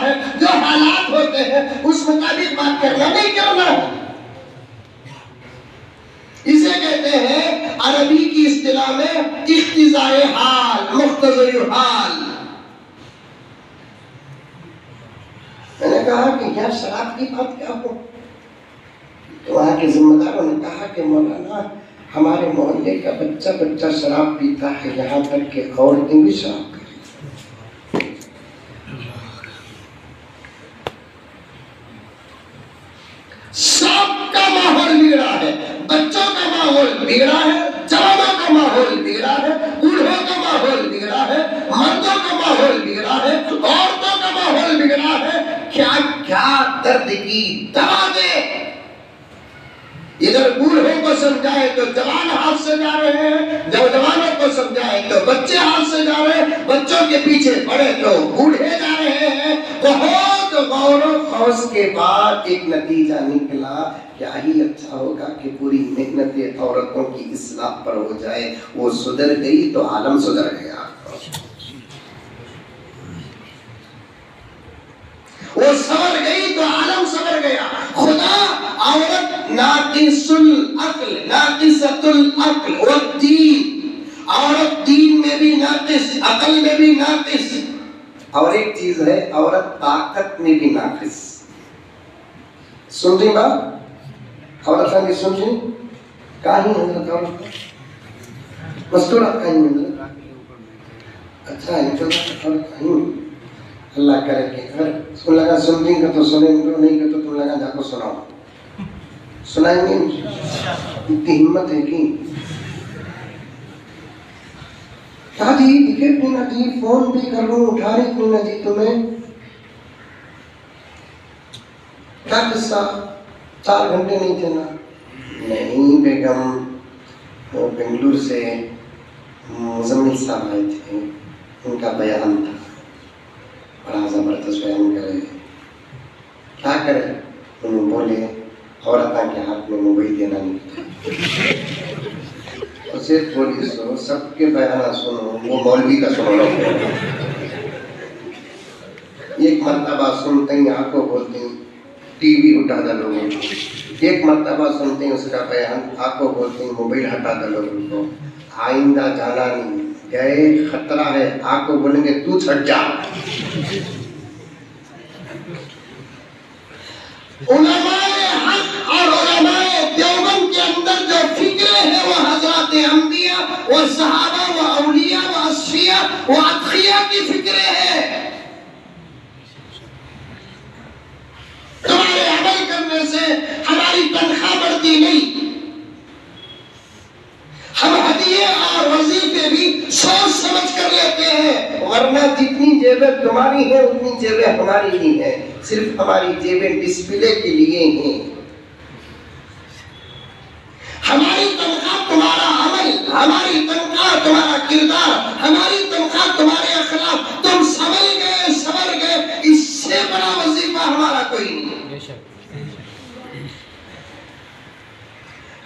ہے، جو حالات ہوتے ہیں اس مطابق بات کرنا نہیں کرنا ہے۔ اسے کہتے ہیں عربی کی اصطلاح میں اقتضاء حال، مقتضی حال۔ میں نے کہا کہ یار شراب کی بات کیا ہو؟ تو وہاں کے ذمہ داروں نے کہا کہ مولانا ہمارے محلے کا بچہ شراب پیتا ہے، یہاں تک کہ عورتیں بھی شراب کریں۔ سب کا ماحول بگڑا ہے، بچوں کا ماحول بگڑا ہے، جوانوں کا ماحول بگڑا ہے، بوڑھوں کا ماحول بگڑا ہے، مردوں کا ماحول بگڑا ہے، عورتوں کا ماحول بگڑا ہے۔ کیا کیا درد کی دوا دے۔ ادھر بوڑھوں کو سمجھائے تو جوان ہاتھ سے جا رہے ہیں، جب جوانوں کو سمجھائے تو بچے ہاتھ سے جا رہے ہیں، بچوں کے پیچھے پڑے تو بوڑھے جا رہے ہیں۔ بہت غور و خوض کے بعد ایک نتیجہ نکلا، کیا ہی اچھا ہوگا کہ پوری محنت عورتوں کی اصلاح پر ہو جائے۔ وہ سدھر گئی تو عالم سدھر گیا، وہ سنور گئی تو عالم سنور گیا۔ خدا عورت ناقص العقل، ناقصۃ العقل والدین، عورت دین میں بھی ناقص، عقل میں بھی ناقص، اور ایک چیز ہے عورت طاقت میں بھی ناقص۔ سن رہی بات؟ عورت کی سن رہی؟ کہیں حضرت عورت مستورات کہیں حضرت؟ اچھا عورت کہیں اللہ کرے کہ اگر اس کو لگا سن رہی تو سنیں گے، نہیں کہ تو تم لگا جا کو سناؤ، سنائیں گے۔ اتنی ہمت ہے کہ کہا جی دکھے کیوں نہ جی، فون بھی کر لوں اٹھا رہی کیوں نہ جی تمہیں؟ کیا قصہ؟ 4 گھنٹے نہیں تھے نا؟ نہیں بیگم، وہ بنگلور سے مزمل صاحب آئے تھے، ان کا بیان تھا، بڑا زبردست بیان کرے۔ کیا کرے؟ انہوں بولے عورتوں کے ہاتھ میں موبائل دینا نہیں، اسے تھوڑی سو سب کے بیانہ سنو، وہ مولوی کا سنو رہو۔ ایک مرتبہ سنتے ہیں آپ کو بولتے ہیں ٹی وی اٹھا دا لوگوں کو، ایک مرتبہ سنتے ہیں اس کا بیان آپ کو بولتے ہیں موبائل ہٹا دا لوگوں کو۔ آئندہ جانا نہیں، گئے خطرہ ہے، آپ کو بولیں گے تو چھٹ جا۔ علماء حق اور علماء دیوبند کے اندر جو فکریں ہیں وہ حضرات انبیاء و صحابہ و اولیاء و اصفیاء و اتقیاء کی فکریں ہیں۔ تمہارے عمل کرنے سے ہماری تنخواہ بڑھتی نہیں، ہم ہدیے اور وظیفے بھی سوچ سمجھ کر لیتے ہیں، ورنہ جتنی جیبیں تمہاری ہیں اتنی جیبیں ہماری نہیں ہیں، صرف ہماری جیبیں ڈسپلے کے لیے ہیں۔ ہماری تنخواہ تمہارا عمل، ہماری تنخواہ تمہارا کردار، ہماری تنخواہ تمہارے اخلاق، تم سنور گئے، اس سے بڑا وظیفہ ہمارا کوئی نہیں۔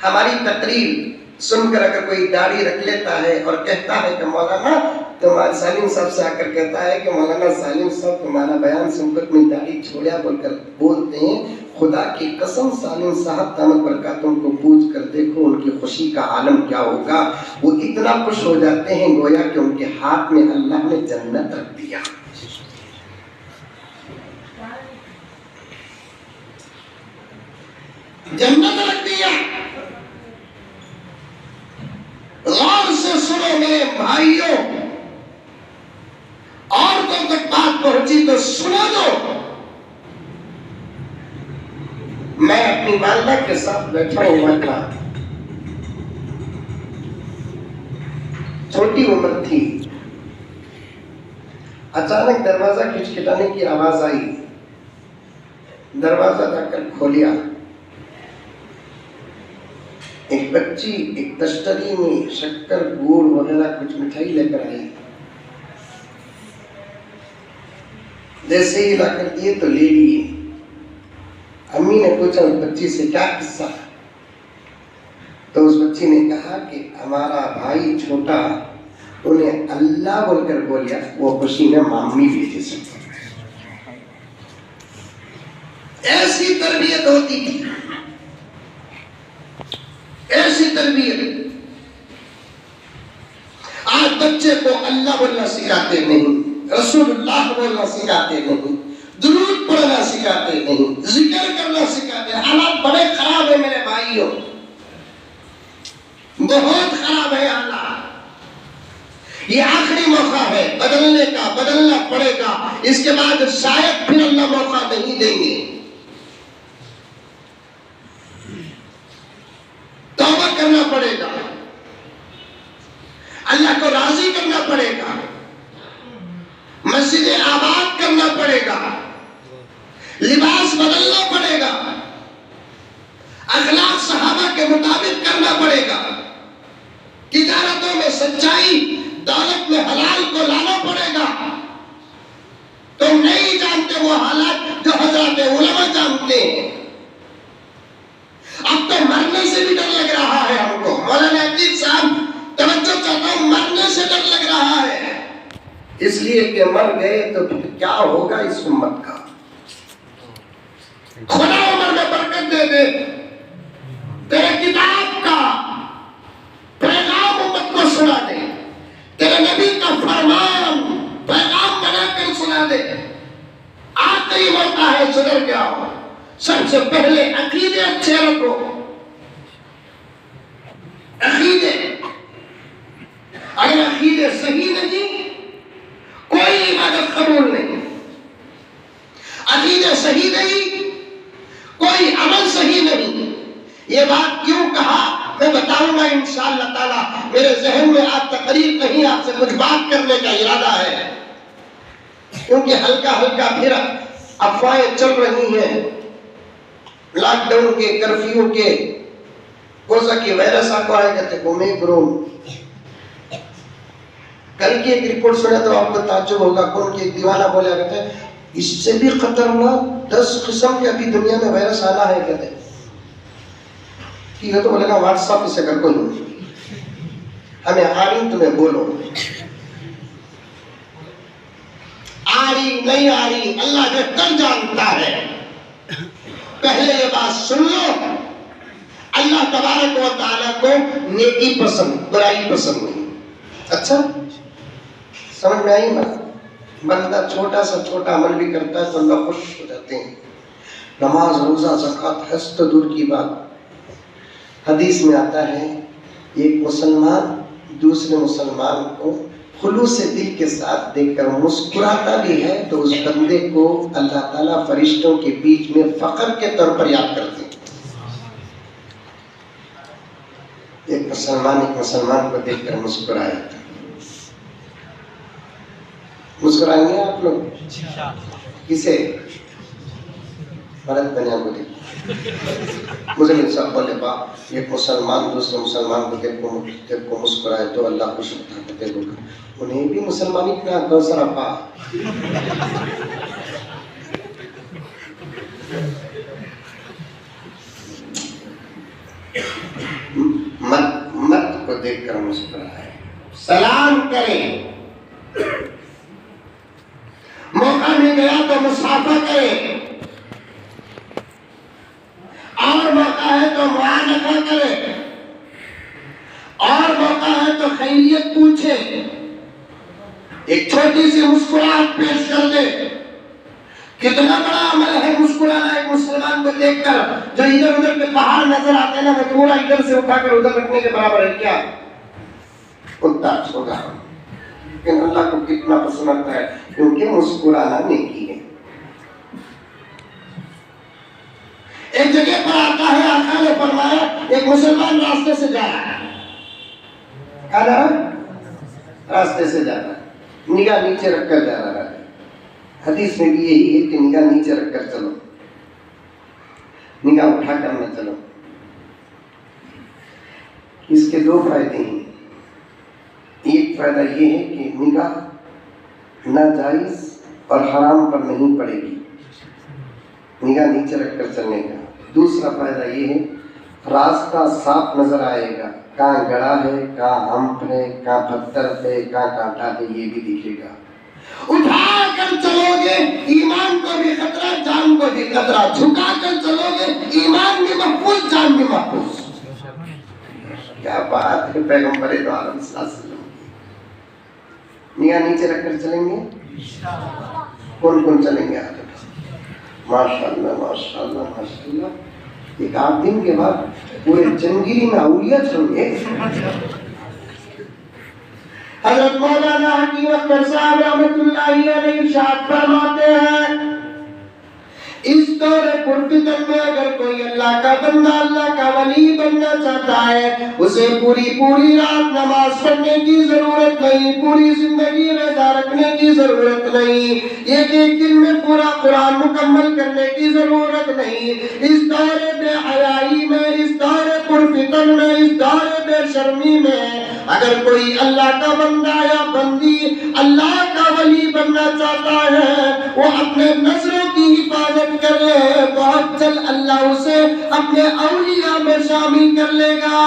ہماری تقریر سن کر اگر کوئی داڑھی رکھ لیتا ہے اور کہتا ہے کہ مولانا تمہارا سالم صاحب سے آ کر کہتا ہے کہ مولانا سالم صاحب تمہارا بیان سن کر میں داڑھی چھوڑیا بول کر بولتے ہیں، خدا کی قسم سالم صاحب دامت برکاتوں کو پوچھ کر دیکھو ان کی خوشی کا عالم کیا ہوگا۔ وہ اتنا خوش ہو جاتے ہیں گویا کہ ان کے ہاتھ میں اللہ نے جنت رکھ دیا۔ جنت رکھ دیا۔ غور سے سنو میرے بھائیوں، عورتوں تک بات پہنچی تو سنا دو۔ میں اپنی والدہ کے ساتھ بیٹھا ہوا تھا، چھوٹی عمر تھی، اچانک دروازہ کھٹکھٹانے کی آواز آئی، دروازہ جا کر کھولیا، ایک بچی ایک تشتری میں شکر گڑ وغیرہ کچھ مٹھائی لے کر آئی، جیسے ہی لا کر دیے تو لے لیے۔ امی نے پوچھا اس بچی سے کیا قصہ، تو اس بچی نے کہا کہ ہمارا بھائی چھوٹا انہیں اللہ بول کر بولیا، وہ خوشی میں مامی بھیجی سکتا۔ ایسی تربیت ہوتی تھی، ایسی تربیت۔ آج بچے کو اللہ بولنا سکھاتے نہیں، رسول اللہ بولنا سکھاتے نہیں، درود پڑھنا سکھاتے نہیں، ذکر کرنا سکھاتے ہیں۔ حالات بڑے خراب ہیں میرے بھائیوں، بہت خراب ہے حالات۔ یہ آخری موقع ہے بدلنے کا، بدلنا پڑے گا، اس کے بعد شاید پھر اللہ موقع نہیں دیں گے۔ توبہ کرنا پڑے گا، اللہ کو راضی کرنا پڑے گا، مسجد آباد کرنا پڑے گا، لباس بدلنا پڑے گا، اخلاق صحابہ کے مطابق کرنا پڑے گا، تجارتوں میں سچائی، دولت میں حلال کو لانا پڑے گا۔ تم نہیں جانتے وہ حالات جو حضرات علماء جانتے ہیں۔ اب تو مرنے سے بھی ڈر لگ رہا ہے ہم کو۔ مولانا عتیق صاحب توجہ چاہتا ہوں، مرنے سے ڈر لگ رہا ہے، اس لیے کہ مر گئے تو کیا ہوگا اس امت کا۔ خدا عمر میں برکت دے دے، تیرے کتاب کا پیغام امت کو سنا دے، تیرے نبی کا فرمان پیغام بنا کر سنا دے۔ آخری موقع ہے، سدھر کے آؤ۔ سب سے پہلے عقیدے اچھے رکھو، عقیدے۔ اگر عقیدے صحیح نہیں، کوئی عبادت قبول نہیں۔ عقیدے صحیح نہیں، کوئی عمل صحیح نہیں۔ یہ بات کیوں کہا میں بتاؤں گا انشاءاللہ تعالی۔ میرے ذہن میں آج تقریر نہیں، آپ سے کچھ بات کرنے کا ارادہ ہے، کیونکہ ہلکا ہلکا پھر افواہیں چل رہی ہیں لاک ڈاؤن کے، کرفیو کے، کوزا کی وائرس آپ کو آئے کہتے اومیکرون۔ کل کی ایک رپورٹ سنے تو آپ کو تعجب ہوگا، کون کی ایک دیوانہ بولے کہتے ہیں اس سے بھی خطرناک 10 قسم کے ابھی دنیا میں وائرس آنا ہے کہتے ہیں۔ ٹھیک ہے تو بولے گا واٹس ایپ اسے کر کوئی نہیں، ہمیں آ رہی تمہیں بولو، آ رہی نہیں آ رہی اللہ بہتر جانتا ہے۔ پہلے یہ بات سن لو، اللہ تبارک و تعالیٰ کو نیکی پسند، برائی پسند نہیں۔ اچھا سمجھ میں آئی بات؟ بندہ چھوٹا سا چھوٹا عمل بھی کرتا ہے تو اللہ خوش ہو جاتے ہیں۔ نماز، روزہ، زکوٰۃ، حج تو دور کی بات۔ حدیث میں آتا ہے ایک مسلمان دوسرے مسلمان کو خلوص دل کے ساتھ دیکھ کر مسکراتا بھی ہے تو اس بندے کو اللہ تعالیٰ فرشتوں کے بیچ میں فخر کے طور پر یاد کرتے ہیں۔ ایک مسلمان کو دیکھ کر مسکرایا تھا۔ مسکرائیں گے آپ لوگ؟ کسے؟ مرد بنیا کو دیکھ مجھے صاحب بولے باپ ایک مسلمان دوسرے مسلمان کو دیکھ کو مسکرائے تو اللہ خوش ہوتا ہے۔ دیکھو انہیں بھی مسلمانی کا کوثر ابا۔ مرد کو دیکھ کر مسکرائے، سلام کریں، موقع مل گیا تو مصافحہ کریں، اور موقع ہے تو معانقہ کرے، اور موقع ہے تو خیریت پوچھے، ایک چھوٹی سی مسکراہٹ پیش کر دے۔ کتنا بڑا عمل ہے مسکرانا ایک مسلمان کو دیکھ کر۔ جو ادھر ادھر کے پہاڑ نظر آتے ہیں نا، وہ تھوڑا ادھر سے اٹھا کر ادھر رکھنے کے برابر ہے کیا؟ کتا چھوٹا، لیکن اللہ کو کتنا پسند آتا ہے، کیونکہ مسکرانا نیکی ہے۔ ایک جگہ پر آتا ہے، آقا نے فرمایا ایک مسلمان راستے سے جا رہا ہے، کہا راستے سے جا رہا ہے، نگاہ نیچے رکھ کر جا رہا ہے۔ حدیث میں بھی یہی ہے کہ نگاہ نیچے رکھ کر چلو، نگاہ اٹھا کر نہ چلو۔ اس کے دو فائدے ہیں۔ ایک فائدہ یہ ہے کہ نگاہ ناجائز اور حرام پر نہیں پڑے گی، نگاہ نیچے رکھ کر چلنے کا۔ دوسرا فائدہ یہ ہے راستہ صاف نظر آئے گا، کہاں گڑھا ہے، کہاں ہمپ ہے، کہاں پتھر ہے، کہاں کانٹا ہے، یہ بھی دکھے گا۔ اٹھا کر چلو گے، ایمان کو بھی خطرہ، جان کو بھی خطرہ، جھکا بات ہے پیغمبر دو عالم صلی اللہ علیہ وسلم کی. نگاہ نیچے رکھ کر چلیں گے کون کون چلیں گے آج؟ ماشاءاللہ ماشاءاللہ ماشاءاللہ. ایک آدھ دن کے بعد پورے جنگیری میں اولیاء چلیں گے. حضرت مولانا حکیم اکبر صاحب رحمۃ اللہ علیہ ارشاد فرماتے ہیں اس دور پرفتن میں اگر کوئی اللہ کا بندہ اللہ کا ولی بننا چاہتا ہے اسے پوری رات نماز پڑھنے کی ضرورت نہیں, پوری زندگی روزہ رکھنے کی ضرورت نہیں, ایک دن میں پورا قرآن مکمل کرنے کی ضرورت نہیں. اس دور بے حیائی میں, اس دور پرفتن میں, اس دور بے شرمی میں اگر کوئی اللہ کا بندہ یا بندی اللہ کا ولی بننا چاہتا ہے وہ اپنے نظروں کی حفاظت کر لے, بہت جلد اللہ اسے اپنے اولیاء میں شامل کر لے گا.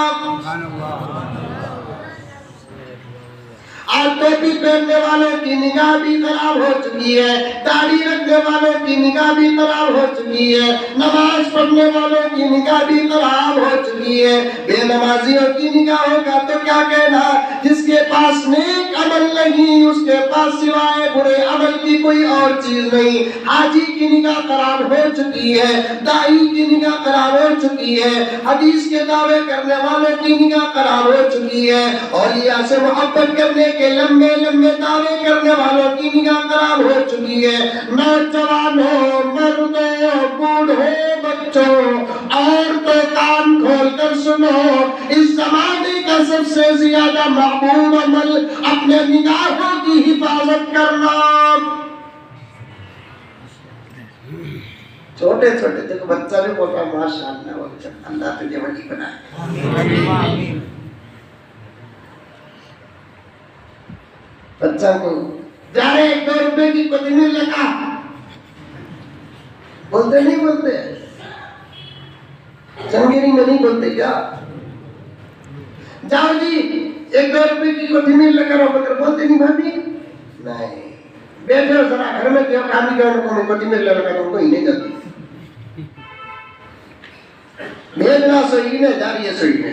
آج ٹوپی پہننے والوں کی نگاہ بھی خراب ہو چکی ہے, داڑھی رکھنے والوں کی نگاہ بھی خراب ہو چکی ہے, نماز پڑھنے والوں کی نگاہ بھی خراب ہو چکی ہے, بے نمازیوں کی نگاہوں کا تو کیا کہنا. جس کے پاس نیک عمل نہیں اس کے پاس سوائے برے عمل کی کوئی اور چیز نہیں. حاجی کی نگاہ خراب ہو چکی ہے, دائی کی نگاہ خراب ہو چکی ہے, حدیث کے دعوے کرنے والوں کی نگاہ خراب ہو چکی ہے, اولیاء سے محبت کرنے کے لمبے دعوے کرنے والوں کی نگاہ خراب ہو چکی ہے. نوجوانوں, مردوں, بوڑھوں, بچوں, عورتوں کان کھول کر سنو, اس زمانے کا سب سے زیادہ محبوب عمل اپنے نگاہوں کی حفاظت کرنا. چھوٹے چھوٹے دیکھو بچہ بھی بول رہا ماشاءاللہ اللہ تجھے ولی بنائے. بچہ کو جا رہے 1-2 روپے کی کوتھمیر لگا, بولتے نہیں بولتے چنگیری میں نہیں بولتے کیا, جاؤ جی 1-2 روپے کی کوتھمیر لگا رہو بکر, بولتے نہیں بھابی نہیں, بیٹھے ذرا گھر میں دیو کھانی گئے کو میں کوتھمیر لگا رہا ہوں, کوئی نہیں جاتی بھیجنا سوئی نے جاری ہے سوئی نے.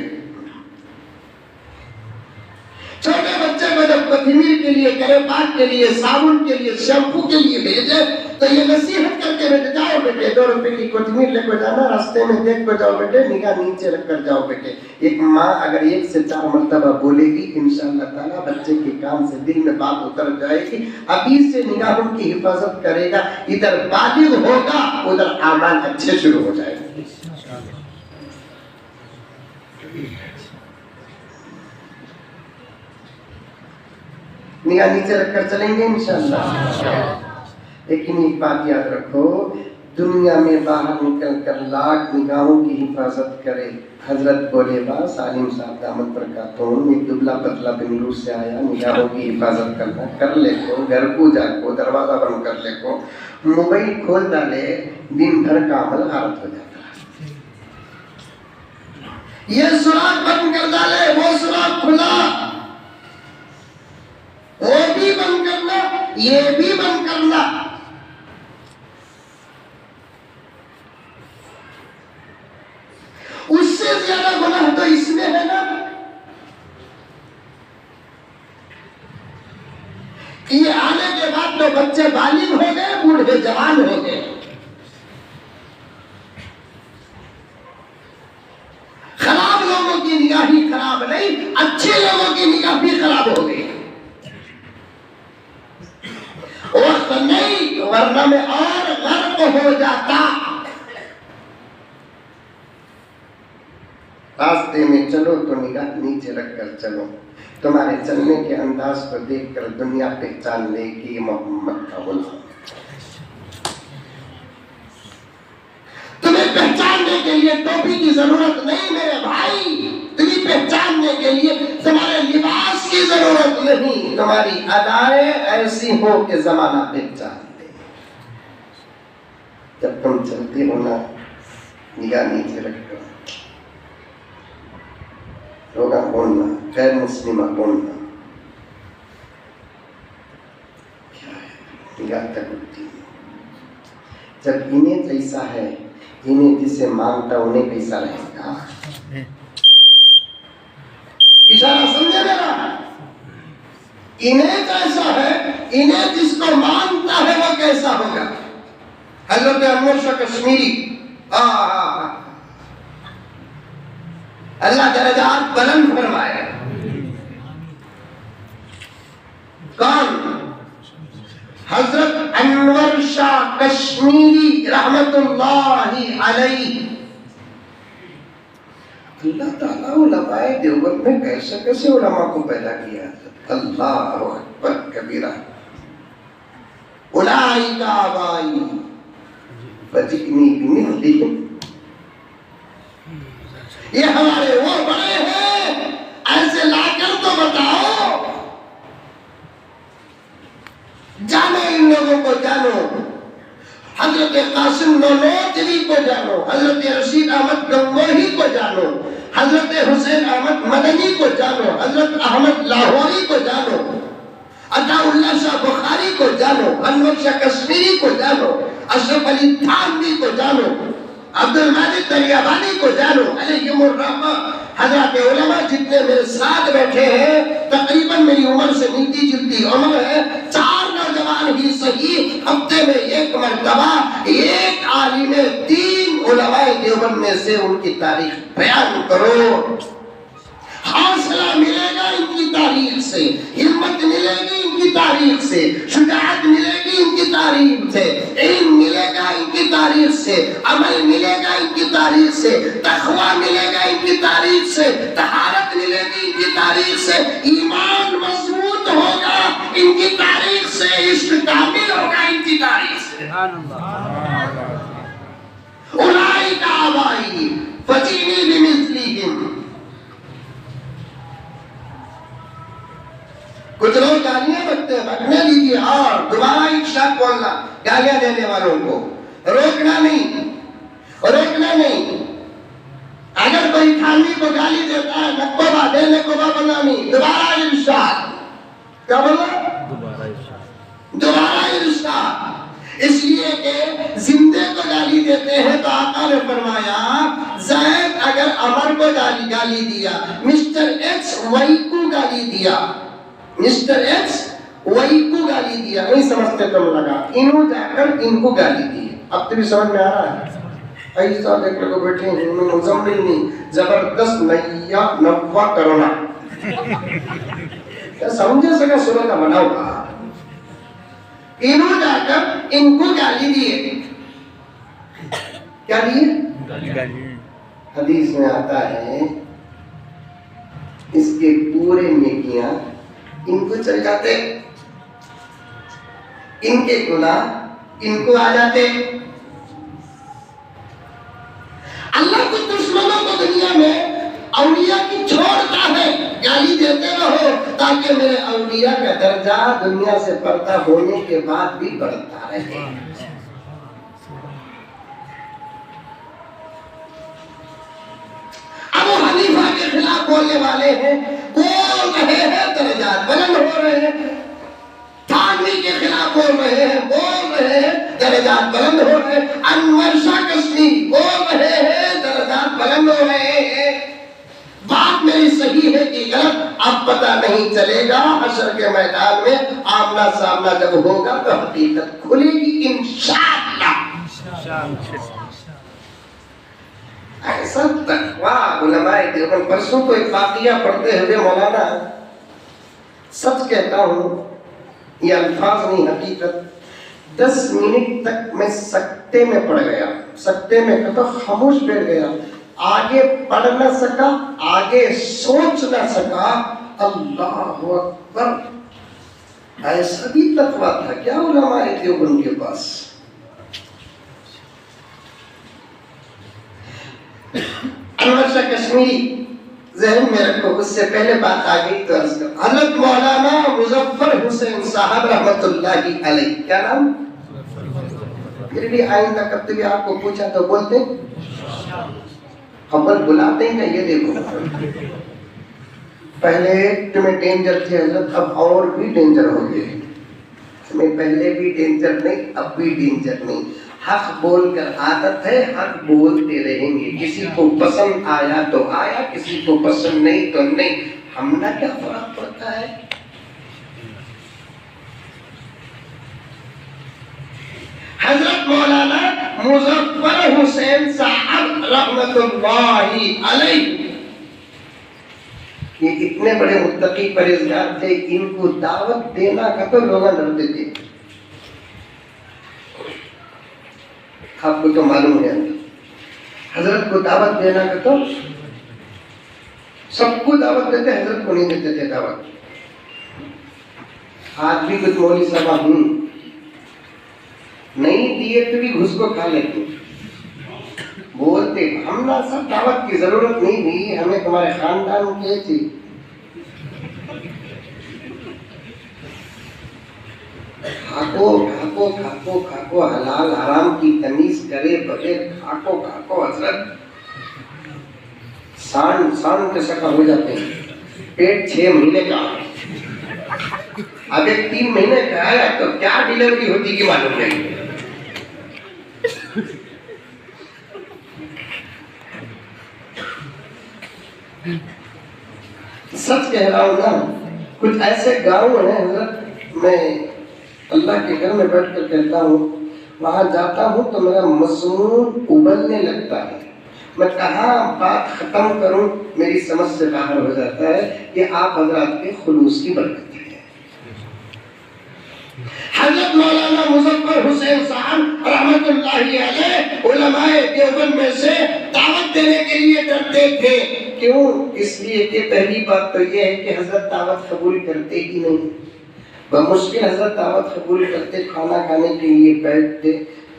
چھوٹے بچے کو جب کوتھمیر کے لیے, کرے پاک کے لیے, صابن کے لیے, شیمپو کے لیے بھیجے تو یہ نصیحت کر کے بیٹے جاؤ بیٹے 2 روپے کی کوتھمیر لے کر جانا, راستے میں دیکھ کر جاؤ بیٹے, نگاہ نیچے رکھ کر جاؤ بیٹے. ایک ماں اگر 1 سے 4 مرتبہ بولے گی انشاءاللہ تعالیٰ بچے کے کان سے دل میں بات اتر جائے گی. ابھی سے نگاہوں کی حفاظت کرے گا, ادھر بالغ ہوگا ادھر اعمال اچھے شروع ہو جائے گا. نگاہ نیچے رکھ کر چلیں گے انشاءاللہ. لیکن ایک بات یاد رکھو, دنیا میں باہر نکل کر لاکھ نگاہوں کی حفاظت کرے. حضرت بولے باس عالم صاحب دامت برکاتہم, ایک دبلا پتلا بنگلور سے آیا, نگاہوں کی حفاظت کرنا کر لے کو, گھر کو جا کو دروازہ بند کر لے کو, موبائل کھول ڈالے, دن بھر کا عمل غارت ہو جاتا ہے. یہ سراغ بند کر ڈالے, وہ سراغ کھلا, وہ بھی بند کرنا, یہ بھی بند کرنا. اس سے زیادہ گناہ تو اس میں ہے نا. یہ آنے کے بعد تو بچے بالغ ہو گئے, بوڑھے جوان ہو گئے. خراب لوگوں کی نگاہ ہی خراب نہیں, اچھے لوگوں کی نگاہ بھی خراب ہو گئی. وقت نہیں ورنہ میں اور غرق ہو جاتا. راستے میں چلو تو نگاہ نیچے رکھ کر چلو. تمہارے چلنے کے انداز کو دیکھ کر دنیا پہچان لے کہ یہ محمد کا غلام. تمہیں پہچاننے کے لیے ٹوپی کی ضرورت نہیں میرے بھائی, تمہیں پہچاننے کے لیے تمہارے لباس کی ضرورت نہیں, تمہاری ادائیں ایسی ہو کہ زمانہ پہچان لے. جب تم چلتے ہو نا نگاہ نیچے رکھ کر, روگا بولنا, غیر مسلمہ بولنا, کیا ہے نگاہ تک اٹھتی ہے. جب انہیں کیسا ہے, انہیں جسے مانگتا انہیں کیسا رہے گا. اشارہ سمجھے میرا؟ انہیں کیسا ہے، انہیں جس کو مانتا ہے وہ کیسا ہوگا؟ حضرت انور شاہ کشمیری اللہ درجات بلند فرمائے. کون؟ حضرت انور شاہ کشمیری رحمت اللہ علیہ. اللہ تعالیٰ علماء دیوبند میں کیسے علماء کو پیدا کیا. اللہ اکبر کبیرہ. اولئک آبائی فجئنی بمثلہم. یہ ہمارے وہ بڑے ہیں، ایسے لا کر تو بتاؤ. جانو ان لوگوں کو، جانو حضرت قاسم نانوتوی کو جانو، حضرت رشید احمد گنگوہی کو جانو، حضرت حسین احمد مدنی کو جانو، حضرت احمد لاہوری کو جانو، عطا اللہ شاہ بخاری کو جانو، انور شاہ کشمیری کو جانو، اشرف علی تھانوی کو جانو، عبد الماجد دریابادی کو جانو، علیہم الرحمہ. حضرات علماء جتنے میرے ساتھ بیٹھے ہیں تقریباً میری عمر سے ملتی جلتی عمر ہے. 4 نوجوان ہی صحیح ہفتے میں 1 مرتبہ ایک عالم 3 علماء دیوبند میں سے ان کی تاریخ بیان کرو. حوصلہ ملے گا ان کی تاریخ سے، ہمت ملے گی ان کی تاریخ سے، شجاعت ملے گی ان کی تاریخ سے، علم ملے گا ان کی تاریخ سے، عمل ملے گا ان کی تاریخ سے، تقویٰ ملے گا ان کی تاریخ سے، طہارت ملے گی ان کی تاریخ سے، ایمان مضبوط ہوگا ان کی تاریخ سے، عشق کامل ہوگا ان کی تاریخ سے. اولئک آبائی فجئنی بمثلہم. کچھ لوگ گالیاں بکتے ہیں، بکنے دیجیے اور دوبارہ ایک شک بولنا گالیاں دینے والوں کو روکنا نہیں، روکنا نہیں. اگر کوئی تھانوی کو گالی دیتا ہے نقبہ دینے کو بنا نہیں، دوبارہ ارشاد. کیا بولا؟ دوبارہ ارشاد. اس لیے کہ زندے کو گالی دیتے ہیں تو آقا نے فرمایا زید اگر عمر کو گالی دیا، مسٹر ایکس وائی کو گالی دیا، مسٹر ایکس وائی کو گالی دیا، نہیں سمجھتے تم لگا انہوں جا کر ان کو گالی دی. اب تو بھی سمجھ میں آ رہا ہے؟ ایسا دیکھ لگو بیٹھے ہیں ان میں مزمل نہیں، زبردست نیا نوا کرونا. کیا سمجھے سکا سورہ کا بنا ہوا؟ انہوں جا کر ان کو گالی دیے. کیا دیے؟ حدیث میں آتا ہے اس کے پورے نیکیاں ان کو چل جاتے، ان کے گناہ ان کو آ جاتے. اللہ کچھ دشمنوں کو دنیا میں اولیاء کی چھوڑتا ہے، گالی دیتے رہو تاکہ میرے اولیاء کا درجہ دنیا سے پردہ ہونے کے بعد بھی بڑھتا رہے. ابو حنیفہ کے خلاف بولنے والے ہیں، بول رہے ہیں درجات بلند ہو رہے ہیں. تھانوی کے خلاف بول رہے ہیں، بول رہے ہیں درجات بلند ہو رہے ہیں. انور شاہ کشمیری بول رہے ہیں درجات بلند ہو رہے ہیں. بات میری صحیح ہے کہ غلط اب پتہ نہیں چلے گا. حشر کے میدان میں آمنا سامنا جب ہوگا تو حقیقت کھلے گی انشاءاللہ. ایسا تقویٰ علماء دیوبند. پرسوں کو ایک واقعہ پڑھتے ہوئے مولانا، سچ کہتا ہوں یہ الفاظ نہیں حقیقت، 10 منٹ تک میں سکتے میں پڑ گیا. سکتے میں کہتا خاموش بیٹھ گیا، آگے پڑھ نہ سکا، آگے سوچ نہ سکا. اللہ اکبر. ایسا بھی تقویٰ تھا کیا علماء دیوبند کے پاس؟ انور شاہ کشمیری ذہن میں رکھو، اس سے پہلے بات آ گئی تو عرض کرو. حضرت مولانا مظفر حسین صاحب رحمت اللہ علیہ، کیا نام؟ پھر بھی آئندہ کب بھی آپ کو پوچھا تو بولتے خبر بلاتے ہیں. یہ دیکھو پہلے تمہیں ڈینجر تھے حضرت، اب اور بھی ڈینجر ہو گئے. تمہیں پہلے بھی ڈینجر نہیں، اب بھی ڈینجر نہیں. حق بول کر عادت ہے، حق بولتے رہیں گے. کسی کو پسند آیا تو آیا، کسی کو پسند نہیں تو نہیں. ہمنا کیا فرق پڑتا ہے؟ حضرت مولانا مظفر حسین صاحب رحمت اللہ علیہ یہ اتنے بڑے متقی پرہیزگار تھے، ان کو دعوت دینا کا تو لوگ ڈرتے تھے. آپ کو تو معلوم ہے حضرت کو دعوت دینا کا تو سب کو دعوت دیتے، حضرت کو نہیں دیتے تھے دعوت. آج بھی کچھ مولوی صاحب نہیں دیے تو بھی گھس کو کھا لیتے، بولتے ہم نا سب دعوت کی ضرورت نہیں ہوئی، ہمیں تمہارے خاندان کے تھی. کھاکو کھاکو کھاکو کھاکو، حلال حرام کی تمیز کرے بغیر کھاکو کھاکو. حضرت سان کے شکل ہو جاتے ہیں. پیٹ 6 مہینے کا، اب ایک 3 مہینے کا آیا تو کیا ڈیلیوری ہوتی کی معلوم نہیں. سچ کہہ رہا ہوں نا، کچھ ایسے گاؤں ہیں حضرت، میں اللہ کے گھر میں بیٹھ کر کہتا ہوں، وہاں جاتا ہوں تو میرا مضمون ابلنے لگتا ہے. میں کہاں بات ختم کروں میری سمجھ سے باہر ہو جاتا ہے. یہ آپ حضرات کے خلوص کی برکت ہے. حضرت مولانا مظفر حسین صاحب رحمت اللہ علیہ علماء دیوبند میں سے دعوت دینے کے لیے ڈرتے تھے. کیوں؟ اس لیے کہ پہلی بات تو یہ ہے کہ حضرت دعوت قبول کرتے ہی نہیں. بمشکل حضرت دعوت قبول کرتے، کھانا کھانے کے لیے بیٹھتے،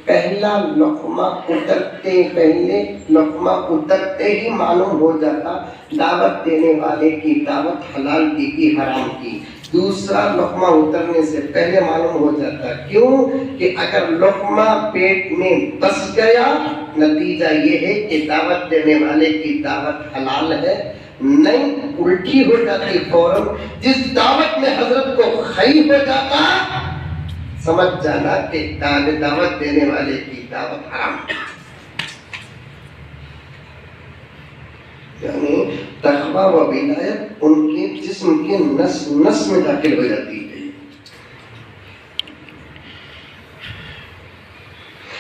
پہلا لقمہ اترتے ہی معلوم ہو جاتا دعوت دینے والے کی دعوت حلال کی حرام کی. دوسرا لقمہ اترنے سے پہلے معلوم ہو جاتا. کیوں؟ کہ اگر لقمہ پیٹ میں بس گیا نتیجہ یہ ہے کہ دعوت دینے والے کی دعوت حلال ہے. نہیں الٹی ہو جاتی فوراً. جس دعوت میں حضرت کو خیر ہو جاتا سمجھ جانا کہ دعوت دینے والے کی دعوت حرام. یعنی تقویٰ و ولایت ان کے جسم کے نس میں داخل ہو جاتی ہے.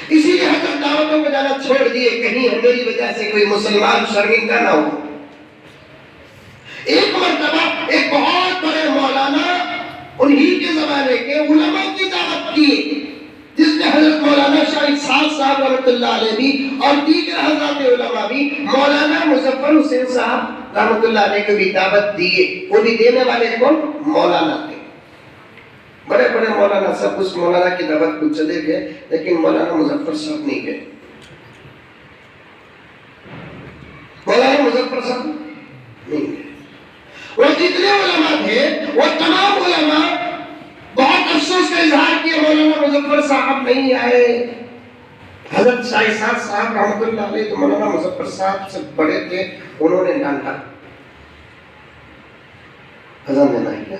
اسی لیے حضرت دعوتوں کو جانا چھوڑ دیے، کہیں میری وجہ سے کوئی مسلمان شرمندہ نہ ہو. ایک مرتبہ ایک بہت بڑے مولانا انہی کے زمانے کے علماء کی دعوت کی، جس میں حضرت مولانا شاہ اسحاق صاحب رحمۃ اللہ علیہ بھی اور دیگر حضرات علماء بھی مولانا مظفر حسین صاحب رحمۃ اللہ علیہ کو بھی دعوت دیے. وہ بھی دینے والے کون؟ مولانا تھے. بڑے بڑے مولانا سب اس مولانا کی دعوت کو چلے گئے، لیکن مولانا مظفر صاحب نہیں گئے. مولانا مظفر صاحب نہیں گئے. وہ جتنے علماء تھے وہ تمام علماء بہت افسوس کا اظہار کیا مولانا مظفر صاحب نہیں آئے. حضرت شاہ اسحاق صاحب رحمۃ اللہ علیہ تو مولانا مظفر صاحب سے بڑے تھے، انہوں نے ڈانٹا. اذان دینا ہے کیا؟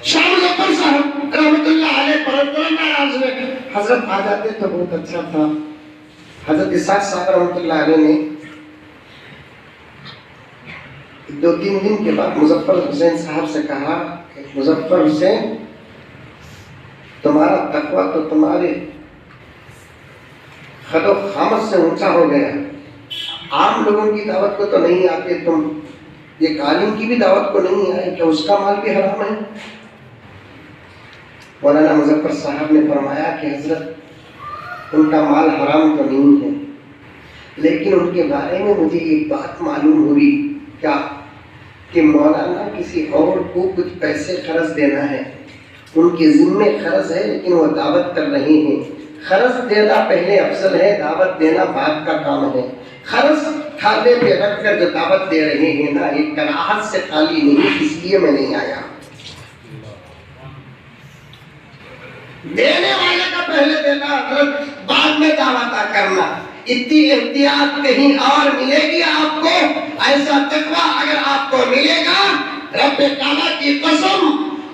شاہ مظفر صاحب رحمۃ اللہ علیہ پر ناراض ہوئے. حضرت آ جاتے تو بہت اچھا تھا. حضرت اسحاق صاحب رحمۃ اللہ علیہ نے 2-3 دن کے بعد مظفر حسین صاحب سے کہا کہ مظفر حسین، تمہارا تقویٰ تو تمہارے خد و خامت سے اونچا ہو گیا. عام لوگوں کی دعوت کو تو نہیں آتے تم، یہ عالم کی بھی دعوت کو نہیں آئے، کہ اس کا مال بھی حرام ہے. مولانا مظفر صاحب نے فرمایا کہ حضرت ان کا مال حرام تو نہیں ہے، لیکن ان کے بارے میں مجھے ایک بات معلوم ہوئی. کیا؟ کہ مولانا کسی اور کو کچھ پیسے قرض دینا ہے، ان کے ذمے قرض ہے لیکن وہ دعوت کر رہے ہیں. قرض دینا پہلے افضل ہے، دعوت دینا بعد کا کام ہے. قرض کھاتے پہ رکھ کر جو دعوت دے رہے ہیں نا، ایک کراہت سے خالی نہیں، اس لیے میں نہیں آیا. دینے والے کا پہلے دینا، بعد میں دعوت کرنا. اتنی احتیاط کہیں اور ملے گی آپ کو؟ ایسا تقویٰ اگر آپ کو ملے گا، رب تعالیٰ کی قسم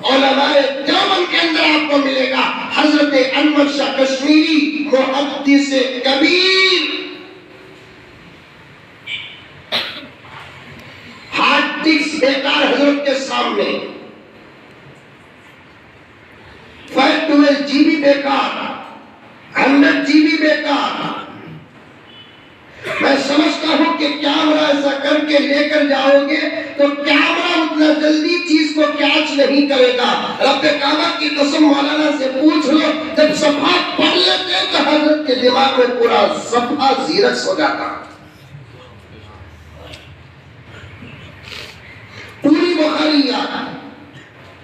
علماء دیوبند کے اندر آپ کو ملے گا. حضرت انور شاہ کشمیری محدث کبیر بیکار حضرت کے سامنے 512 GB بیکار، 100 GB بیکار۔ میں سمجھتا ہوں کہ کیمرہ ایسا کر کے لے کر جاؤ گے تو کیمرہ اتنا جلدی چیز کو کیچ نہیں کرے گا۔ رب کعبہ کی قسم مولانا سے پوچھ لو، جب صفحہ پڑھ لیتے تو حضرت کے دماغ میں پورا صفحہ زیرکس ہو جاتا۔ پوری بخاری یاد،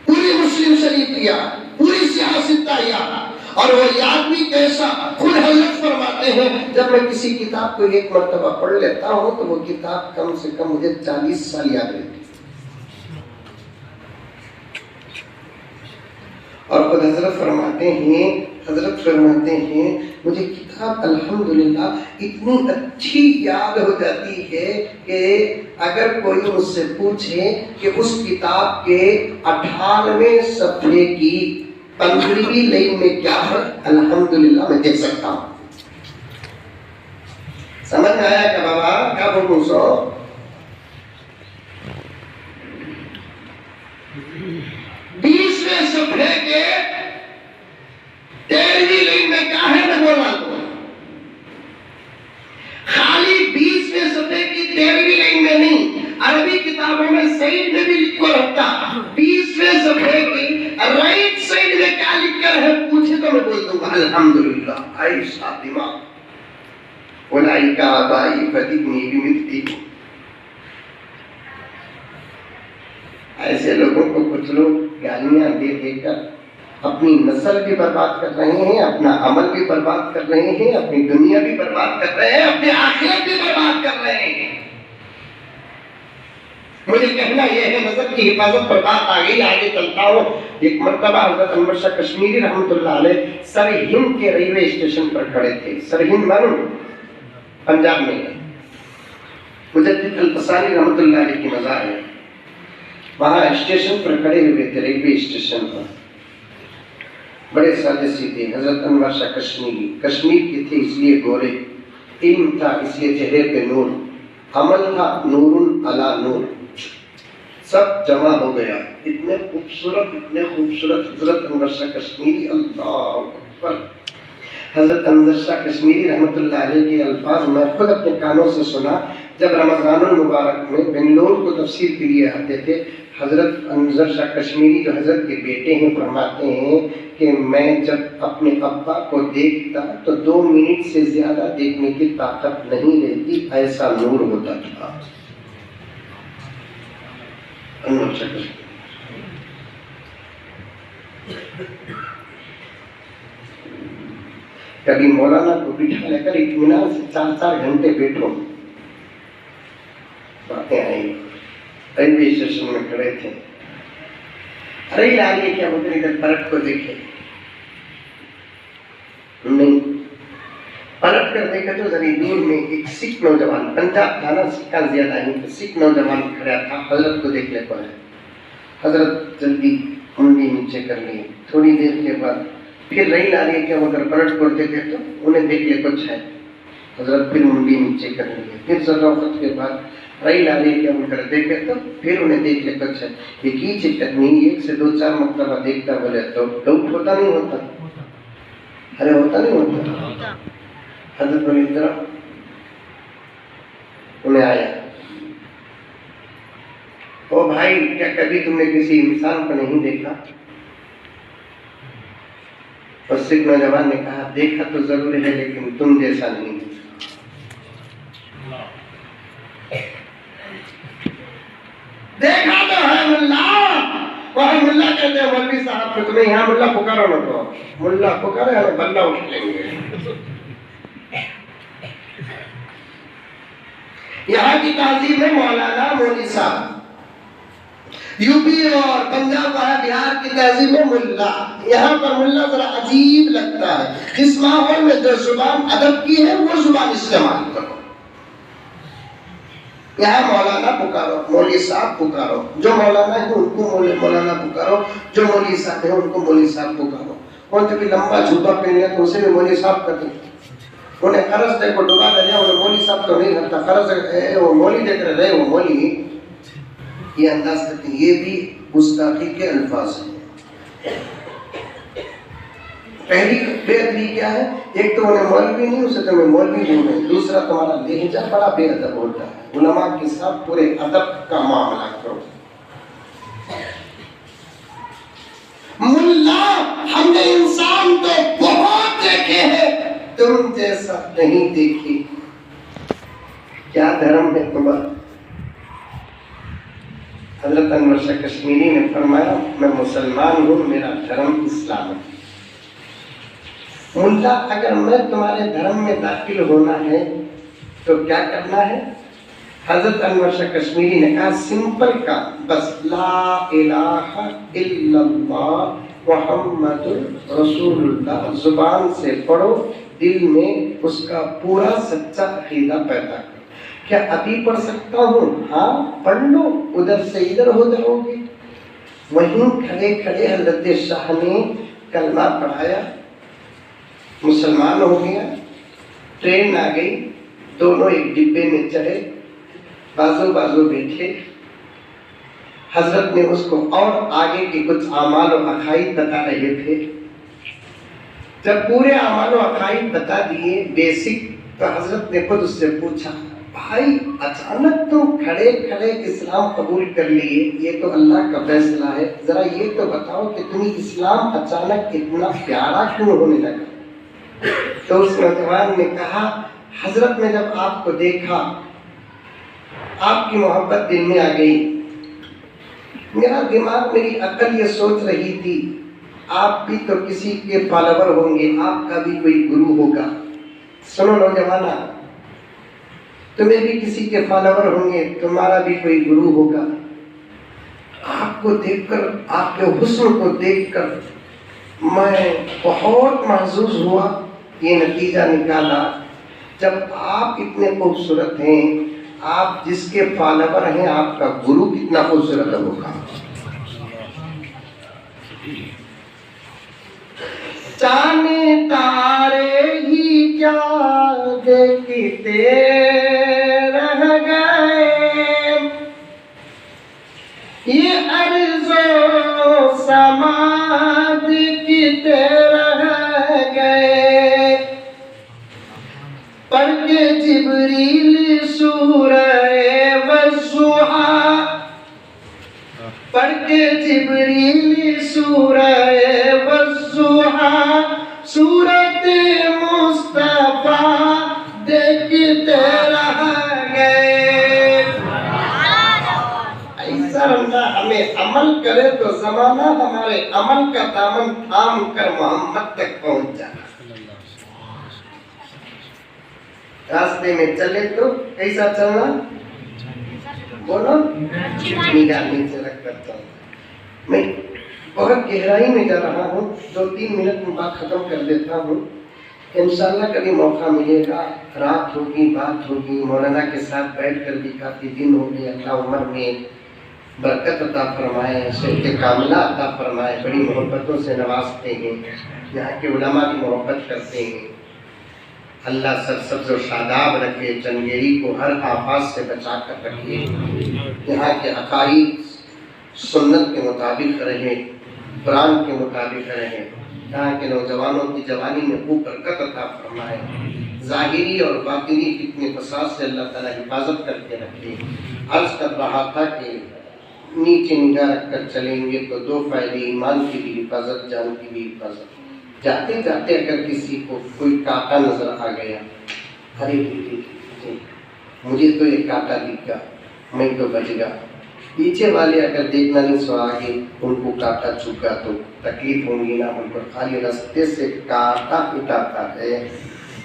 پوری مسلم شریف یاد، پوری سیاست یاد، اور وہ یاد بھی کیسا، خود حضرت فرماتے ہیں جب میں کسی کتاب کو ایک مرتبہ پڑھ لیتا ہوں تو وہ کتاب کم سے کم مجھے 40 سال یاد رہتی۔ اور خود حضرت فرماتے ہیں مجھے کتاب الحمدللہ اتنی اچھی یاد ہو جاتی ہے کہ اگر کوئی مجھ سے پوچھے کہ اس کتاب کے 98 صفحے کی 15ویں لائن میں کیا ہے، الحمدللہ میں دیکھ سکتا ہوں۔ سمجھ میں آیا کیا بابا؟ کیا بولوں سو 20ویں صفحے کے 13ویں لائن میں کیا ہے، میں بولا تو خالی 20ویں صفحے کی 13ویں لائن میں نہیں، عربی کتابوں میں سائڈ میں بھی لکھ کر رکھتا 20ویں صفحے کی رائٹ سائڈ میں کیا لکھ کر ہے، پوچھے تو میں بول دوں گا الحمدللہ عائشہ دماغ اولئک آبائی فدیبنی بمثلی۔ ایسے لوگوں کو کچھ لوگ گالیاں دے دے کر اپنی نسل بھی برباد کر رہے ہیں، اپنا عمل بھی برباد کر رہے ہیں، اپنی دنیا بھی برباد کر رہے ہیں، اپنی آخرت بھی برباد کر رہے ہیں۔ مجھے کہنا یہ ہے، نظر کی حفاظت پر بات آ گئی، آگے چلتا ہوں۔ ایک مرتبہ حضرت انور شاہ کشمیری رحمۃ اللہ علیہ سر ہند کے ریلوے اسٹیشن پر کھڑے تھے۔ سر ہند معلوم پنجاب میں ہے، مجدد الفسانی رحمۃ اللہ علیہ کی مزار ہے، وہاں اسٹیشن پر کھڑے ہوئے تھے، ریلوے اسٹیشن پر، بڑے سادے سیدھے حضرت انور شاہ کشمیری، کشمیر کے تھے اس لیے گورے، علم تھا اس لیے چہرے پہ نور، عمل تھا نور علی نور، سب جمع ہو گیا۔ اتنے خوبصورت حضرت انور شاہ کشمیری، اللہ اکبر۔ حضرت انور شاہ کشمیری رحمۃ اللہ علیہ کے الفاظ میں خود اپنے کانوں سے سنا جب رمضان المبارک میں بنگلور کو تفسیر کے لیے آتے تھے۔ حضرت انور شاہ کشمیری جو حضرت کے بیٹے ہیں فرماتے ہیں کہ میں جب اپنے ابا کو دیکھتا تو 2 منٹ سے زیادہ دیکھنے کی طاقت نہیں رہتی، ایسا نور ہوتا تھا۔ انور شاہ کشمیری کبھی مولانا کو بٹھا لے کر اطمینان سے 4 گھنٹے بیٹھو، باتیں آئیں۔ ریلوے اسٹیشن میں کھڑے تھے، ریل آ رہی ہے کیا بولتے ادھر پلٹ کو دیکھے، نہیں پلٹ کر دیکھا تو ذرا دور میں ایک سکھ نوجوان، پنجاب جانا سکھا زیادہ نہیں، سکھ نوجوان کھڑا تھا، حضرت کو دیکھ لے پڑا ہے۔ حضرت جلدی منڈی نیچے کر لی، تھوڑی دیر کے بعد پھر ریل آ رہی ہے کیا اگر پلٹ کر دیکھے تو انہیں دیکھ لے کچھ ہے، حضرت پھر منڈی نیچے کر لی، پھر ذرا وقت کے بعد ریل آ رہی ہے کیا کر دیکھے تو پھر انہیں دیکھ لے کچھ ہے۔ ایک ہی چکر نہیں، 1 سے 2 4 مرتبہ دیکھتا بولے تو ڈاؤٹ ہوتا نہیں ہوتا، ارے ہوتا نہیں ہوتا۔ حضرت بولے ذرا انہیں آیا، او بھائی کیا کبھی تم نے کسی انسان کو نہیں دیکھا؟ اور سکھ نوجوان نے کہا دیکھا تو ضرور ہے لیکن تم جیسا نہیں۔ دیکھا تو ہے ملا، وہاں ملا کہتے ہیں مولوی صاحب کو، تمہیں یہاں ملا پکارو نہ تو ملا پکارے ہمیں بندہ اٹھ لیں گے۔ یہاں کی تہذیب میں مولانا مولوی صاحب، یو پی اور پنجاب ہے، بہار کی تہذیب میں ملا، یہاں پر ملا ذرا عجیب لگتا ہے۔ اس ماحول میں جو زبان ادب کی ہے وہ زبان استعمال کرو۔ یہاں مولانا پکارو، مولوی صاحب پکارو، جو مولانا ہے ان کو مولانا پکارو، جو مولوی صاحب ہے ان کو مولوی صاحب پکارو۔ اور جو بھی لمبا جھوٹا پہن لیا تو اسے بھی مولوی صاحب کرتے ہیں۔ انہیں قرض دے کو ڈبا دیا، انہیں مولوی صاحب تو نہیں کرتا، قرض ہے وہ مولوی دے کر رہے وہ مولوی۔ یہ انداز کرتے ہیں، یہ بھی گستاخی کے الفاظ ہیں۔ پہلی بے ادبی کیا ہے؟ ایک تو انہیں مولوی نہیں، اسے تمہیں مولوی بول رہے ہیں، دوسرا تمہارا لہجہ بڑا بے ادب ہوتا ہے۔ علماء کے ساتھ پورے ادب کا معاملہ کرو۔ ملا ہم نے انسان تو بہت دیکھے ہیں، تم جیسا نہیں دیکھی۔ کیا دھرم ہے تمہارا؟ حضرت انور شاہ کشمیری نے فرمایا میں مسلمان ہوں، میرا دھرم اسلام ہے۔ ملا اگر میں تمہارے دھرم میں داخل ہونا ہے تو کیا کرنا ہے؟ حضرت انور شاہ کشمیری نے کہا سمپل کا بس لا الہ الا اللہ محمد رسول اللہ زبان سے پڑھو، دل میں اس کا پورا سچا عقیدہ پیدا کرو۔ کیا ابھی پڑھ سکتا ہوں؟ ہاں پڑھ لو، ادھر سے ادھر ہو جاؤ گے۔ وہیں کھڑے کھڑے حضرت شاہ نے کلمہ پڑھایا، مسلمان ہو گیا۔ ٹرین آ گئی، دونوں ایک ڈبے میں چڑھے، بازو بازو بیٹھے۔ حضرت نے اس کو اور آگے کے کچھ اعمال و عقائد بتا رہے تھے۔ جب پورے اعمال و عقائد بتا دیے بیسک، تو حضرت نے خود اس سے پوچھا بھائی اچانک تم کھڑے کھڑے اسلام قبول کر لیے، یہ تو اللہ کا فیصلہ ہے، ذرا یہ تو بتاؤ کہ تمہیں اسلام اچانک اتنا پیارا کیوں ہونے لگا؟ تو اس نوجوان نے کہا حضرت نے جب آپ کو دیکھا، آپ کی محبت دل میں آ گئی، میرا دماغ میری عقل یہ سوچ رہی تھی آپ بھی تو کسی کے فالوور ہوں گے، آپ کا بھی کوئی گرو ہوگا۔ سنو نوجوانہ، تمہیں بھی کسی کے فالوور ہوں گے، تمہارا بھی کوئی گرو ہوگا۔ آپ کو دیکھ کر، آپ کے حسن کو دیکھ کر میں بہت محظوظ ہوا۔ یہ نتیجہ نکالا جب آپ اتنے خوبصورت ہیں، آپ جس کے فالوور ہیں، آپ کا گرو کتنا خوبصورت ہوگا۔ جانے تارے ہی کیا دیکھتے رہ گئے، یہ ارض و سما دیکھتے رہ گئے، پڑھ کے جبریل سورہ والضحیٰ، پڑھ کے جبریل سورہ والضحیٰ، سورت مصطفیٰ دیکھتے رہ گئے۔ ایسا اللہ ہمیں عمل کرے تو زمانہ ہمارے عمل کا دامن تھام کر محمد تک پہنچ جانا۔ راستے میں چلے تو کیسا چلنا؟ بولو، نگاہ نیچے رکھ کر چلنا۔ میں بہت گہرائی میں جا رہا ہوں، 2-3 منٹ میں بات ختم کر دیتا ہوں۔ انشاءاللہ کبھی موقع ملے گا، رات ہوگی، بات ہوگی، مولانا کے ساتھ بیٹھ کر بھی کافی دن ہو گئے۔ اللہ عمر میں برکت عطا فرمائے، صحت کاملہ عطا فرمائے، بڑی محبتوں سے نوازتے ہیں، یہاں کے علماء کی محبت کرتے ہیں۔ اللہ سرسبز و شاداب رکھے، چنگیری کو ہر آفات سے بچا کر رکھے، یہاں کے عقائد سنت کے مطابق رہے، قرآن کے مطابق رہے، یہاں کے نوجوانوں کی جوانی میں خوب برکت عطا فرمائے، ظاہری اور باطنی فتنے فساد سے اللہ تعالیٰ حفاظت کر کے رکھے۔ عرض کر رہا تھا کہ نیچے نگاہ رکھ کر چلیں گے تو 2 فائدے، ایمان کی بھی حفاظت، جان کی بھی حفاظت۔ جاتے جاتے اگر کسی کو کوئی کانٹا نظر آ گیا، ارے مجھے تو یہ کانٹا دکھا، میں تو بچ گیا، پیچھے والے اگر دیکھنا نہیں سو آگے ان کو کانٹا چکا تو تکلیف ہوگی نا، ان پر خالی رستے سے کانٹا اٹھاتا ہے،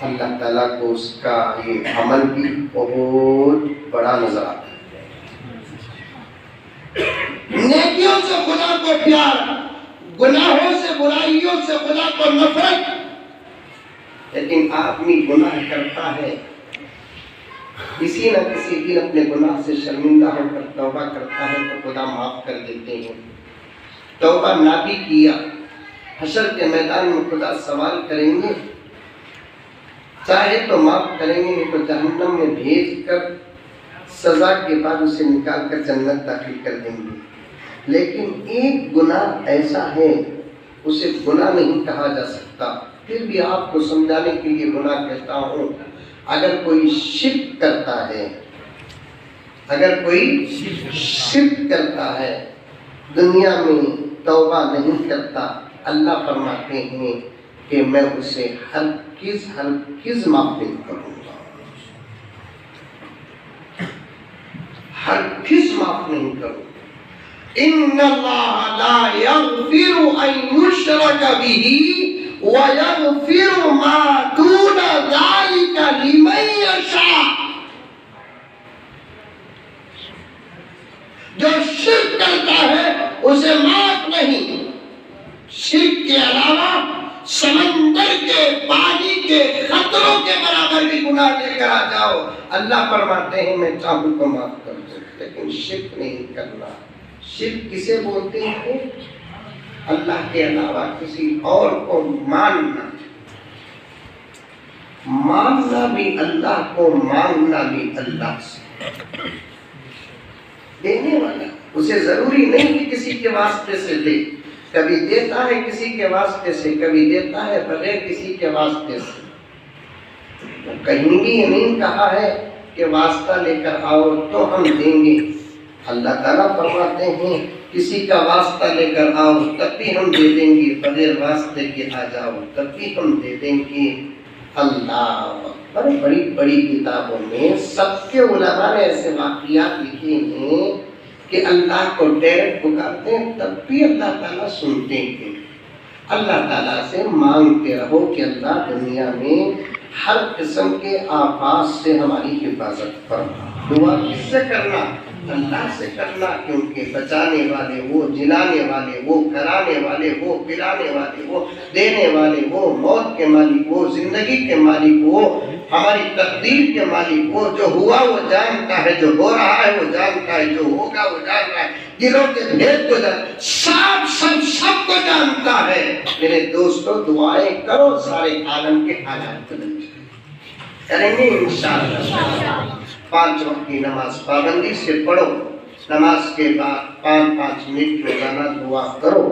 اللہ تعالیٰ کو اس کا یہ عمل بھی بہت بڑا نظر آتا ہے۔ نیکیوں سے خدا کو پیار، گناہوں سے برائیوں سے خدا کو نفرت، لیکن آدمی گناہ کرتا ہے، کسی نہ کسی دن اپنے گناہ سے شرمندہ ہو کر توبہ کرتا ہے تو خدا معاف کر دیتے ہیں۔ توبہ نہ بھی کیا، حشر کے میدان میں خدا سوال کریں گے، چاہے تو معاف کریں گے، نہیں تو جہنم میں بھیج کر سزا کے بعد اسے نکال کر جنت داخل کر دیں گے. لیکن ایک گناہ ایسا ہے اسے گناہ نہیں کہا جا سکتا. پھر بھی آپ کو سمجھانے کے لیے گناہ کہتا ہوں. اگر کوئی شرک کرتا ہے، اگر کوئی شرک کرتا ہے، دنیا میں توبہ نہیں کرتا، اللہ فرماتے ہیں کہ میں اسے ہرگز معاف نہیں کروں گا، ہرگز معاف نہیں کروں گا. ان اللہ لا یغفر ان یشرک بہ وَيَغْفِرُ مَا دُونَ ذَلِكَ لِمَن يَشَاءُ. جو شرک کرتا ہے اسے معاف نہیں. شرک کے علاوہ سمندر کے پانی کے خطروں کے برابر بھی گناہ لے کر آ جاؤ، اللہ فرماتے ہیں میں چاہوں تو معاف کر دوں. لیکن شرک نہیں کرنا. شرک کسے بولتے ہیں؟ اللہ کے علاوہ کسی اور کو ماننا. ماننا بھی اللہ کو، مانگنا بھی اللہ سے. دینے والا اسے ضروری نہیں کہ کسی کے واسطے سے دے. کبھی دیتا ہے کسی کے واسطے سے، کبھی دیتا ہے بغیر کسی کے واسطے سے. کہیں بھی یہ نہیں کہا ہے کہ واسطہ لے کر آؤ تو ہم دیں گے. اللہ تعالیٰ فرماتے ہیں کسی کا واسطہ لے کر آؤ تب بھی ہم دے دیں گے، بغیر واسطے کے آ جاؤ تب بھی ہم دے دیں گے. اللہ بڑی بڑی بڑی کتابوں میں سب کے علماء نے ایسے واقعات لکھے ہیں کہ اللہ کو ڈائریکٹ پکارتے ہیں تب بھی اللہ تعالیٰ سنتے ہیں. اللہ تعالیٰ سے مانگتے رہو کہ اللہ دنیا میں ہر قسم کے آفات سے ہماری حفاظت فرما. دعا کس سے کرنا؟ اللہ سے کرنا، کیونکہ بچانے والے وہ، جلانے والے وہ، کرانے والے وہ، پلانے والے وہ، دینے والے وہ، موت کے مالک وہ، زندگی کے مالک وہ، ہماری تقدیر کے مالک وہ. جو ہوا وہ جانتا ہے، جو ہو رہا ہے وہ جانتا ہے، جو ہوگا وہ جان رہا ہے. دلوں کے بھید کو سب کو جانتا ہے. میرے دوستو دعائیں کرو سارے عالم کے حالات بدل جائیں. کریں گے انشاءاللہ. 5 وقت کی نماز پابندی سے پڑھو. نماز کے بعد 5 منٹ روزانہ دعا کرو،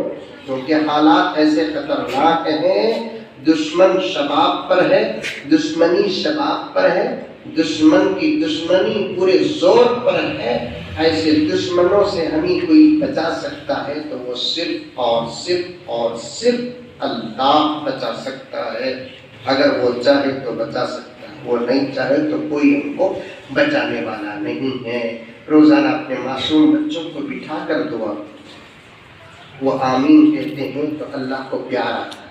کیونکہ حالات ایسے خطرناک ہیں. دشمن شباب پر ہے، دشمنی شباب پر ہے، دشمن کی دشمنی پورے زور پر ہے. ایسے دشمنوں سے ہمیں کوئی بچا سکتا ہے تو وہ صرف اور صرف اللہ بچا سکتا ہے. اگر وہ چاہے تو بچا سکتا ہے، وہ نہیں چاہے تو کوئی ہم کو بچانے والا نہیں ہے. روزانہ اپنے معصوم بچوں کو بٹھا کر دعا، وہ آمین کہتے ہیں تو اللہ کو پیار آتا ہے.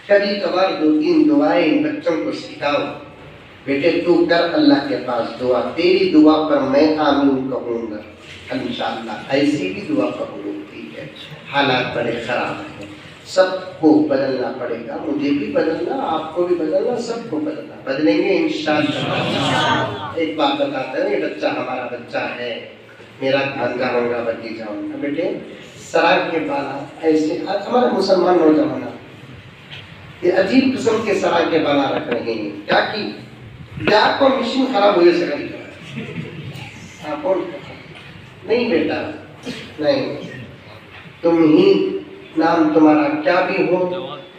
کبھی کبھار 2-3 دعائیں بچوں کو سکھاؤ. بیٹے تو کر اللہ کے پاس دعا، تیری دعا پر میں آمین کہوں گا انشاءاللہ. ایسی بھی دعا قبول ہوتی ہے. حالات بڑے خراب ہیں، سب کو بدلنا پڑے گا. مجھے بھی بدلنا، آپ کو بھی بدلنا، سب کو بدلنا. بدلیں گے انشاءاللہ. ایک بات بتاتا ہے، یہ بچہ ہمارا بچہ ہے، میرا بھانجا ہوگا، بھتیجا ہوگا. بیٹے سراغ کے بالا ایسے ہمارے مسلمان نوجوان یہ عجیب قسم کے سراغ کے بالا رکھ رہے ہیں. کیا کی آپ کو مشین خراب ہوئے سے نہیں بیٹا، نہیں. تم ہی نام تمہارا کیا بھی ہو،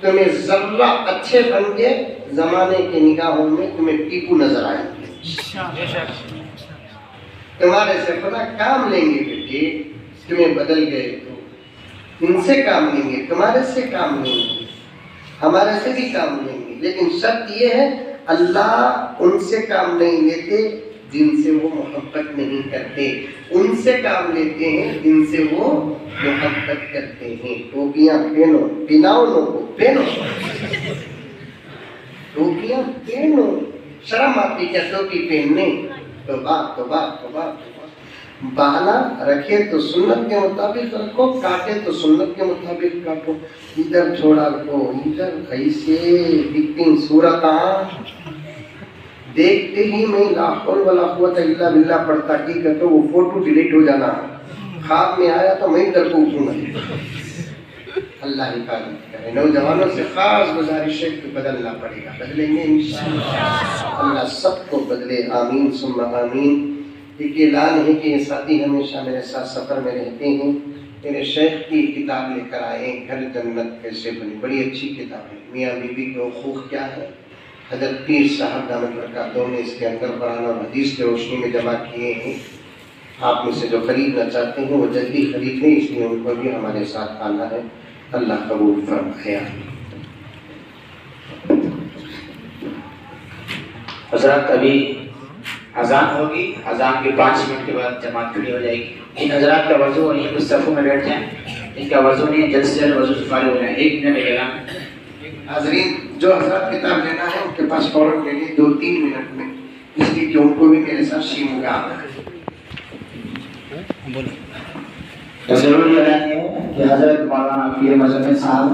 تمہیں ذرہ اچھے بن کے زمانے کے نگاہوں میں تمہیں ٹیپو نظر آئیں گے. تمہارے سے خدا کام لیں گے. بیٹے تمہیں بدل گئے تو ان سے کام لیں گے، تمہارے سے کام لیں گے، ہمارے سے بھی کام لیں گے. لیکن شرط یہ ہے اللہ ان سے کام نہیں لیتے جن سے وہ محبت نہیں کرتے، ان سے کام لیتے ہیں جن سے وہ محبت کرتے ہیں. ٹوپیاں پہنو، پہناؤ لوگوں، پہنو ٹوپیاں پہنو. شرم آتی کیا ٹوپی پہننے؟ تو بات بالا رکھے تو سنت کے مطابق رکھو، کاٹے تو سنت کے مطابق کاٹو. ادھر چھوڑا کو ادھر، ایسے دکھتی صورتاں دیکھتے ہی میں لا حول ولا قوت الا باللہ پڑھتا. ٹھیک ہے تو وہ فوٹو ڈیلیٹ ہو جانا. خواب میں آیا تو میں ادھر کو اٹھوں گا. اللہ حفاظت کرے. نوجوانوں سے خاص گزارش ہے کہ بدلنا پڑے گا. بدلیں گے انشاءاللہ. اللہ سب کو بدلے. آمین ثم آمین. ایک اعلان ہے کہ یہ ساتھی ہمیشہ میرے ساتھ سفر میں رہتے ہیں، میرے شیخ کی کتاب لے کر آئے، گھر جنت کیسے بنی، بڑی اچھی کتاب ہے، میاں بیوی کے حقوق کیا ہے، حضرت پیر صاحب دامت برکاتہ نے اس کے اندر قرآن اور حدیث کی روشنی میں جمع کیے ہیں۔ آپ میں سے جو خریدنا چاہتے ہیں وہ جلدی خرید لیں، اس لیے ان کو بھی ہمارے ساتھ آنا ہے۔ اللہ قبول فرمائے۔ حضرات ابھی اذان ہوگی، اذان کے 5 منٹ کے بعد جماعت کھڑی ہو جائے گی۔ ان حضرات کا وضو نہیں، کچھ صفوں میں بیٹھ جائیں، ان کا وضو نہیں، جلد سے جلد وضو سے فارغ ہو جائیں۔ 1 منٹ لگے گا۔ حاضرین جو حضرات کتاب لینا ہے ان کے پاس فوراً لے لیں 2-3 منٹ میں، اس لیے کہ ان کو بھی میرے ساتھ شیم گا آنا ہے۔ ضروری اعلان یہ ہے کہ حضرت مولانا پیر مظفر صاحب